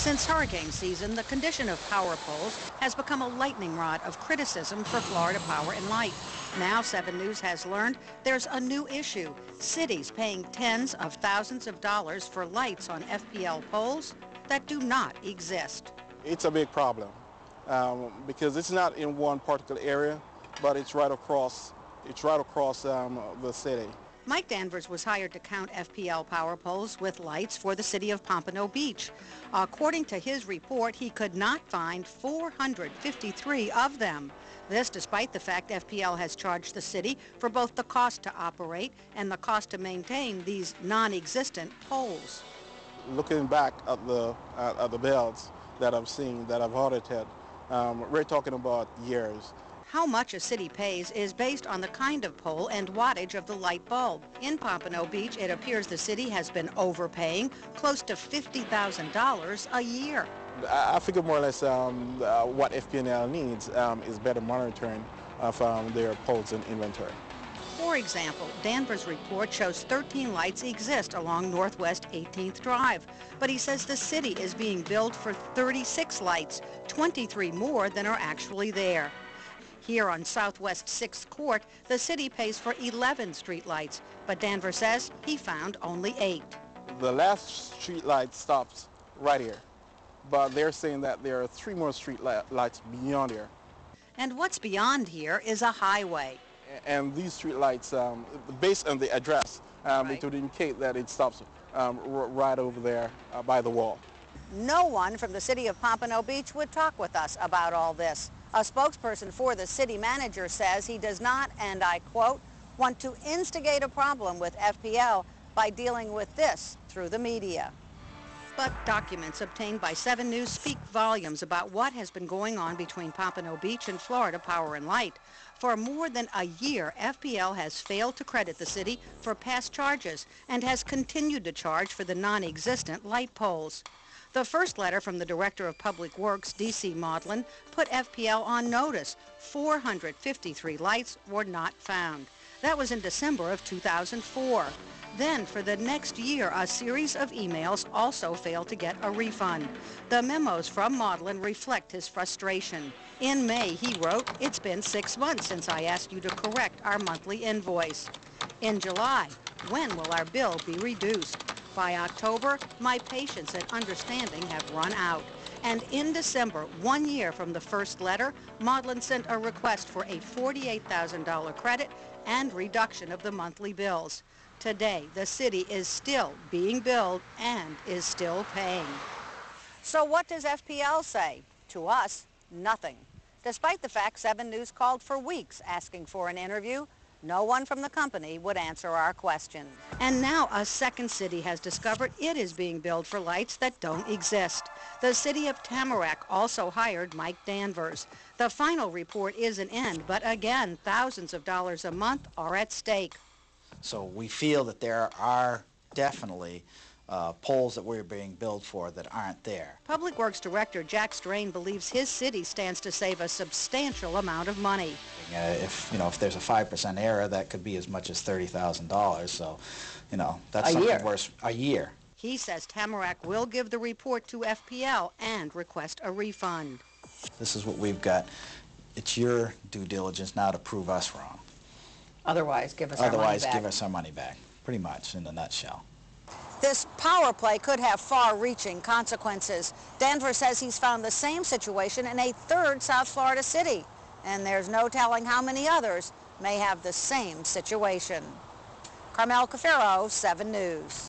Since hurricane season, the condition of power poles has become a lightning rod of criticism for Florida Power and Light. Now 7 News has learned there's a new issue. Cities paying tens of thousands of dollars for lights on FPL poles that do not exist. It's a big problem because it's not in one particular area, but it's right across the city. Mike Danvers was hired to count FPL power poles with lights for the city of Pompano Beach. According to his report, he could not find 453 of them. This despite the fact FPL has charged the city for both the cost to operate and the cost to maintain these non-existent poles. Looking back at the bills that I've seen, that I've audited, we're talking about years. How much a city pays is based on the kind of pole and wattage of the light bulb. In Pompano Beach, it appears the city has been overpaying close to $50,000 a year. I figure more or less what FPL needs is better monitoring of their poles and inventory. For example, Danvers' report shows 13 lights exist along Northwest 18th Drive, but he says the city is being billed for 36 lights, 23 more than are actually there. Here on Southwest 6th Court, the city pays for 11 streetlights, but Danvers says he found only 8. The last street light stops right here, but they're saying that there are 3 more street lights beyond here. And what's beyond here is a highway. And these street lights, based on the address, it would indicate that it stops right over there by the wall. No one from the city of Pompano Beach would talk with us about all this. A spokesperson for the city manager says he does not, and I quote, want to instigate a problem with FPL by dealing with this through the media. But documents obtained by 7 News speak volumes about what has been going on between Pompano Beach and Florida Power and Light. For more than a year, FPL has failed to credit the city for past charges and has continued to charge for the non-existent light poles. The first letter from the Director of Public Works, D.C. Maudlin, put FPL on notice. 453 lights were not found. That was in December of 2004. Then, for the next year, a series of emails also failed to get a refund. The memos from Maudlin reflect his frustration. In May, he wrote, "It's been 6 months since I asked you to correct our monthly invoice." In July, "When will our bill be reduced?" By October, "My patience and understanding have run out." And in December, 1 year from the first letter, Maudlin sent a request for a $48,000 credit and reduction of the monthly bills. Today, the city is still being billed and is still paying. So what does FPL say? To us, nothing. Despite the fact 7 News called for weeks asking for an interview, no one from the company would answer our question. And now a second city has discovered it is being billed for lights that don't exist. The city of Tamarack also hired Mike Danvers. The final report isn't in, but again, thousands of dollars a month are at stake. So we feel that there are definitely poles that we're being billed for that aren't there. Public Works Director Jack Strain believes his city stands to save a substantial amount of money. If there's a 5% error, that could be as much as $30,000. So, that's a something year. worse. A year. He says Tamarack will give the report to FPL and request a refund. This is what we've got. It's your due diligence now to prove us wrong. Otherwise, give us our money back. Otherwise, give us our money back, pretty much, in a nutshell. This power play could have far-reaching consequences. Danvers says he's found the same situation in a third South Florida city, and there's no telling how many others may have the same situation. Carmel Cafaro, 7 News.